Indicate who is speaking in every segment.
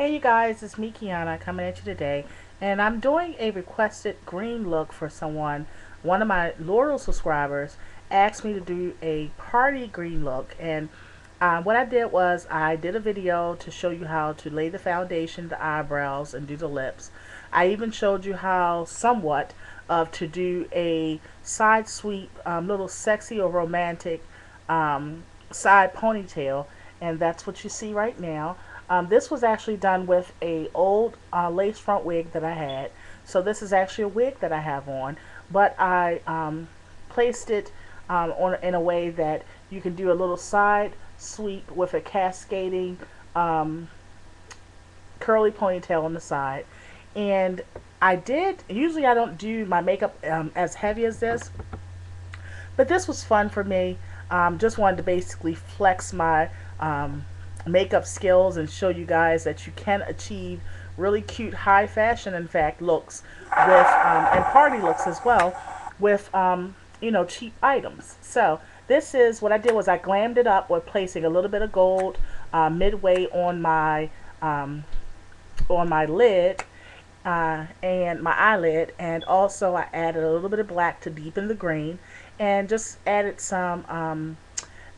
Speaker 1: Hey you guys, it's me Kiana coming at you today, and I'm doing a requested green look for someone. One of my loyal subscribers asked me to do a party green look, and what I did was I did a video to show you how to lay the foundation, the eyebrows, and do the lips. I even showed you how somewhat of to do a side sweep, little sexy or romantic side ponytail, and that's what you see right now. This was actually done with a old lace front wig that I had. So this is actually a wig that I have on, but I placed it on in a way that you can do a little side sweep with a cascading um, curly ponytail on the side. And I did, usually I don't do my makeup as heavy as this, but this was fun for me. Just wanted to basically flex my makeup skills and show you guys that you can achieve really cute high fashion, in fact, looks with and party looks as well with cheap items. So this is what I did was I glammed it up with placing a little bit of gold midway um, on my lid and my eyelid, and also I added a little bit of black to deepen the green, and just added some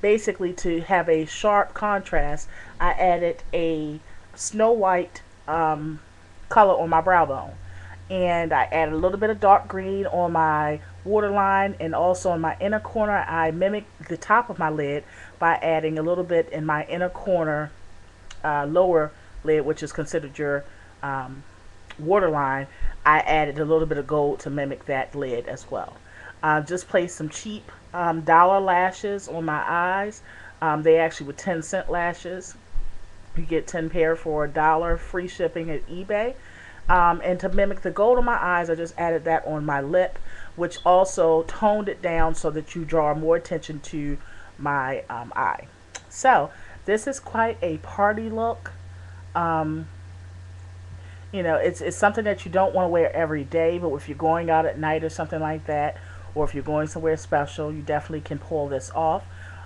Speaker 1: basically to have a sharp contrast. I added a snow white color on my brow bone, and I added a little bit of dark green on my waterline, and also in my inner corner I mimicked the top of my lid by adding a little bit in my inner corner lower lid, which is considered your waterline. I added a little bit of gold to mimic that lid as well. Just placed some cheap dollar lashes on my eyes. They actually were 10-cent lashes. You get 10 pair for $1, free shipping at eBay. And to mimic the gold on my eyes, I just added that on my lip, which also toned it down so that you draw more attention to my eye. So this is quite a party look. Um, it's something that you don't want to wear every day, but if you're going out at night or something like that, or if you're going somewhere special, you definitely can pull this off.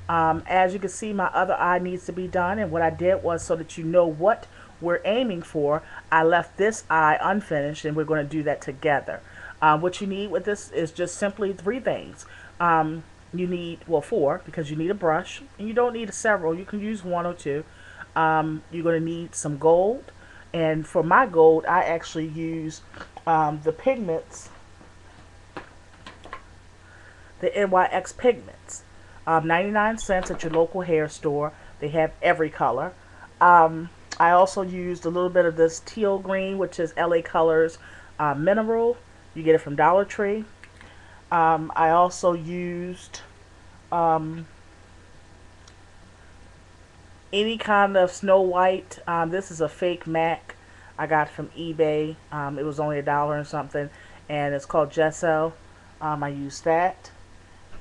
Speaker 1: As you can see, my other eye needs to be done, and what I did was, so that you know what we're aiming for, I left this eye unfinished, and we're going to do that together. What you need with this is just simply three things. You need, well, four, because you need a brush, and you don't need several. You can use one or two. You're going to need some gold, and for my gold, I actually use the pigments, the NYX pigments. 99 cents at your local hair store. They have every color. I also used a little bit of this teal green, which is LA Colors Mineral. You get it from Dollar Tree. I also used any kind of Snow White. This is a fake MAC I got from eBay. It was only $1 and something, and it's called Gesso. I used that.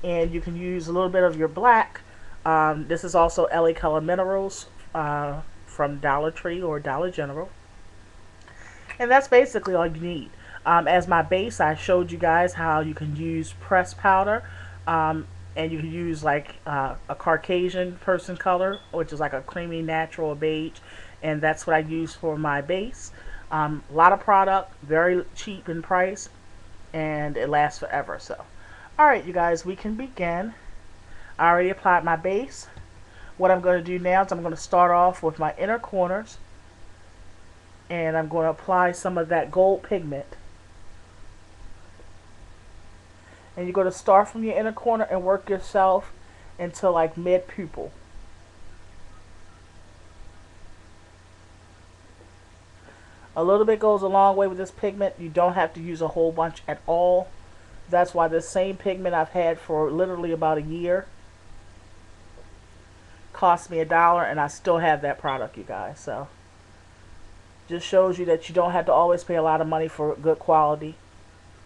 Speaker 1: And you can use a little bit of your black. This is also LA Color Minerals from Dollar Tree or Dollar General. And that's basically all you need. As my base, I showed you guys how you can use pressed powder. And you can use like a Caucasian person color, which is like a creamy natural beige. And that's what I use for my base. A lot of product, very cheap in price, and it lasts forever. So alright, you guys, we can begin. I already applied my base. What I'm going to do now is I'm going to start off with my inner corners, and I'm going to apply some of that gold pigment. And you're going to start from your inner corner and work yourself into like mid pupil. A little bit goes a long way with this pigment. You don't have to use a whole bunch at all. That's why this same pigment I've had for literally about a year cost me $1, and I still have that product, you guys. So just shows you that you don't have to always pay a lot of money for good quality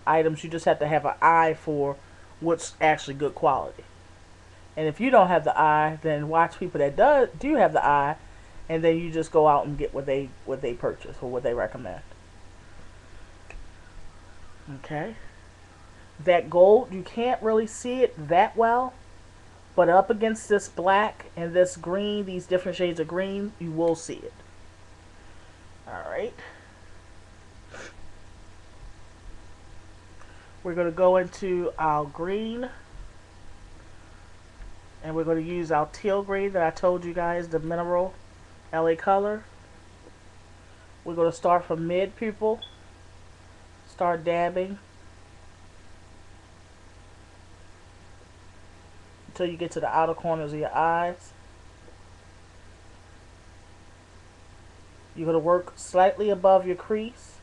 Speaker 1: items. You just have to have an eye for what's actually good quality. And if you don't have the eye, then watch people that do have the eye, and then you just go out and get what they purchase or what they recommend. Okay. That gold, you can't really see it that well, but up against this black and this green, these different shades of green, you will see it. Alright. We're going to go into our green. And we're going to use our teal green that I told you guys, the mineral LA color. We're going to start from mid pupil. Start dabbing until you get to the outer corners of your eyes. You're going to work slightly above your crease.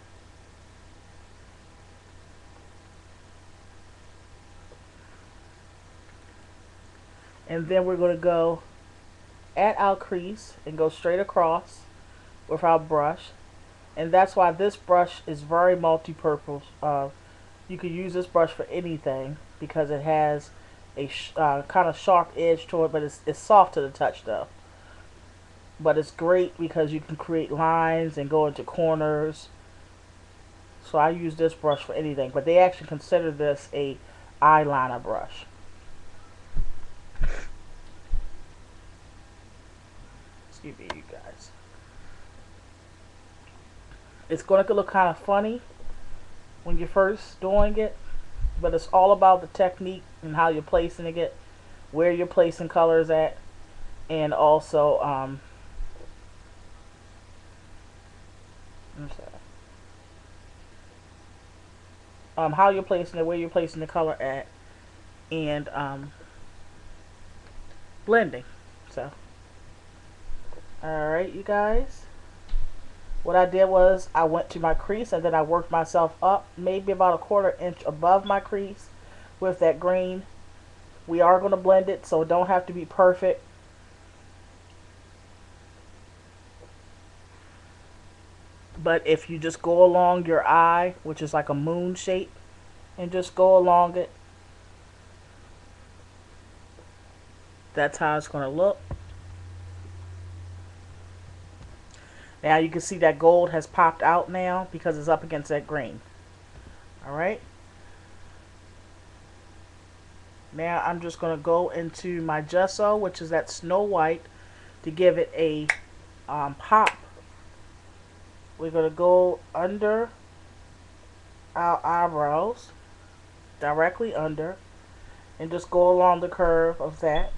Speaker 1: And then we're going to go at our crease and go straight across with our brush. And that's why this brush is very multi-purpose. You could use this brush for anything because it has a kind of sharp edge to it, but it's soft to the touch though. But it's great because you can create lines and go into corners. So I use this brush for anything, but they actually consider this a eyeliner brush. Excuse me, you guys. It's going to look kind of funny when you're first doing it, but it's all about the technique and how you're placing it, where you're placing colors at, and also how you're placing it, where you're placing the color at, and blending. So, alright, you guys. What I did was I went to my crease and then I worked myself up maybe about a 1/4 inch above my crease with that green. We are going to blend it, so it don't have to be perfect. But if you just go along your eye, which is like a moon shape, and just go along it, that's how it's going to look. Now you can see that gold has popped out now because it's up against that green. Alright. Now I'm just going to go into my gesso, which is that Snow White, to give it a pop. We're going to go under our eyebrows, directly under, and just go along the curve of that.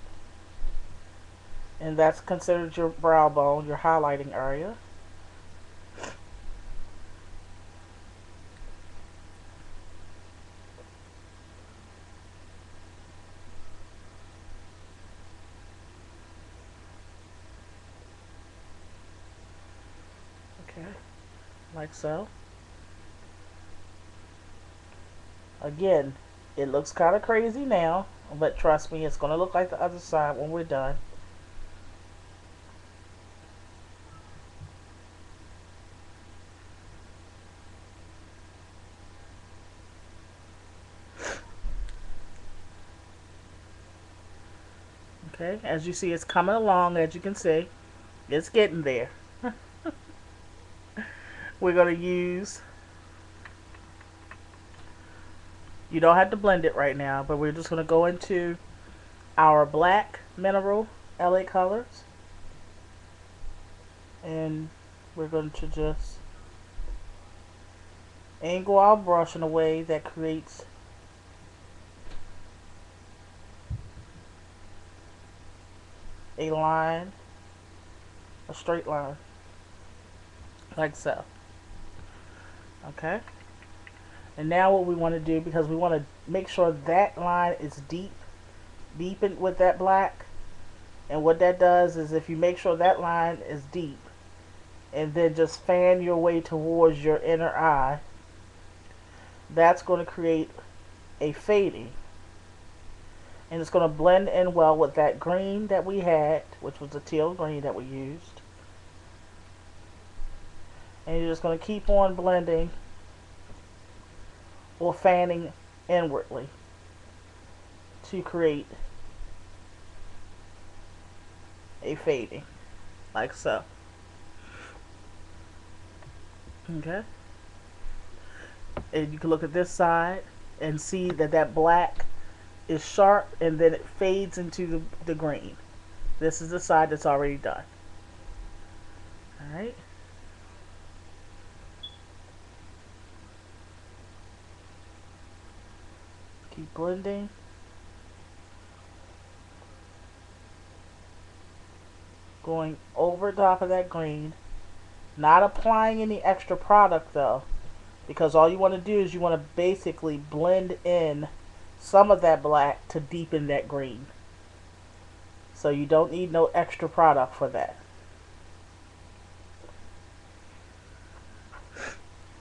Speaker 1: And that's considered your brow bone, your highlighting area. Okay, like so. Again, it looks kind of crazy now, but trust me, it's going to look like the other side when we're done. Okay, as you see, it's coming along. As you can see, it's getting there. We're going to use, you don't have to blend it right now, but we're just going to go into our black mineral LA colors, and we're going to just angle our brush in a way that creates a line, a straight line, like so. Okay, and now what we want to do, because we want to make sure that line is deep in with that black, and what that does is if you make sure that line is deep and then just fan your way towards your inner eye, that's going to create a fading, and it's going to blend in well with that green that we had, which was the teal green that we used. And you're just going to keep on blending or fanning inwardly to create a fading, like so. Okay, and you can look at this side and see that that black is sharp, and then it fades into the green. This is the side that's already done. Alright, blending. Going over top of that green. Not applying any extra product though, because all you want to do is you want to basically blend in some of that black to deepen that green. So you don't need no extra product for that.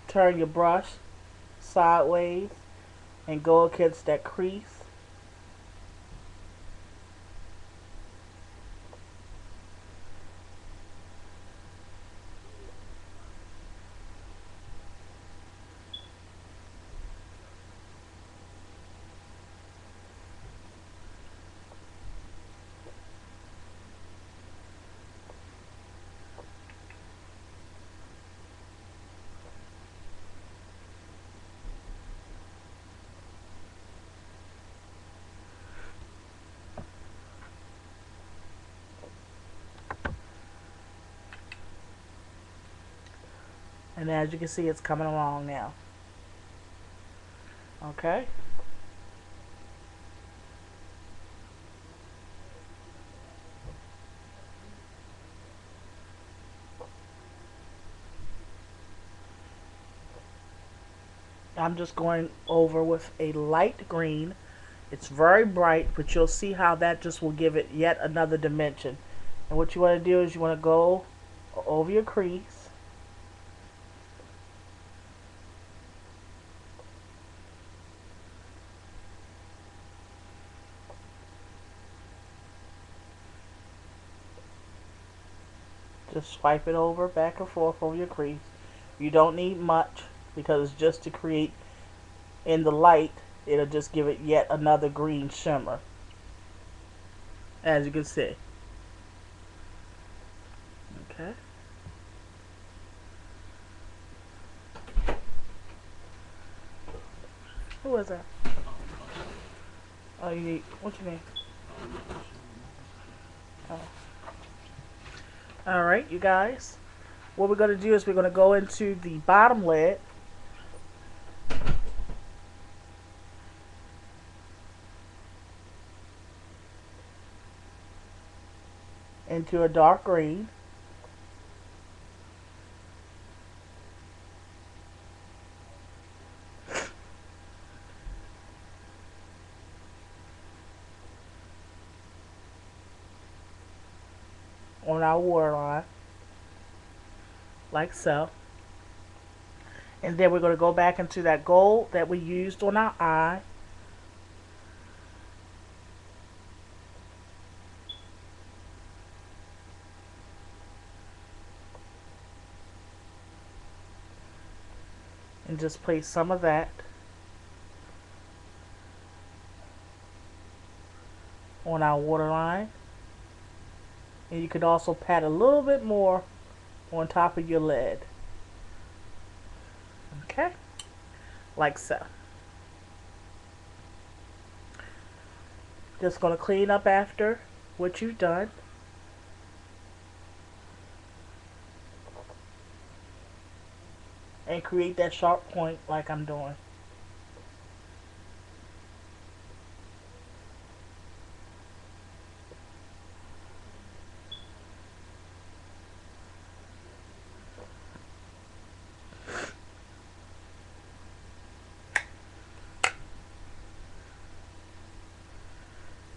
Speaker 1: Turn your brush sideways and go against that crease. And as you can see, it's coming along now. Okay. I'm just going over with a light green. It's very bright, but you'll see how that just will give it yet another dimension. And what you want to do is you want to go over your crease. Just swipe it over back and forth over your crease. You don't need much because it's just to create in the light. It'll just give it yet another green shimmer, as you can see. Okay. Who is that? Oh, you need, what you need? Oh. Alright, you guys. What we're going to do is we're going to go into the bottom lid. Into a dark green. On our waterline, like so. And then we're going to go back into that gold that we used on our eye. And just place some of that on our waterline. And you could also pat a little bit more on top of your lid. Okay? Like so. Just going to clean up after what you've done. And create that sharp point like I'm doing.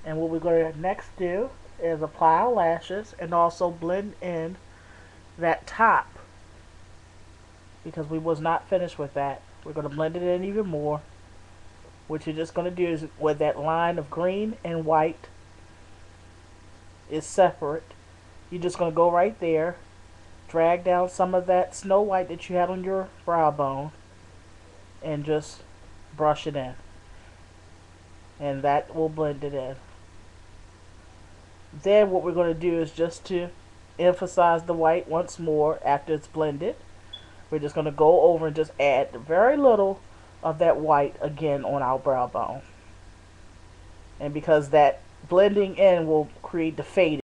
Speaker 1: And what we're going to next do is apply our lashes and also blend in that top, because we was not finished with that. We're going to blend it in even more. What you're just going to do is where that line of green and white is separate, you're just going to go right there, drag down some of that snow white that you had on your brow bone, and just brush it in. And that will blend it in. Then what we're going to do is, just to emphasize the white once more after it's blended, we're just going to go over and just add very little of that white again on our brow bone. And because that blending in will create the fading.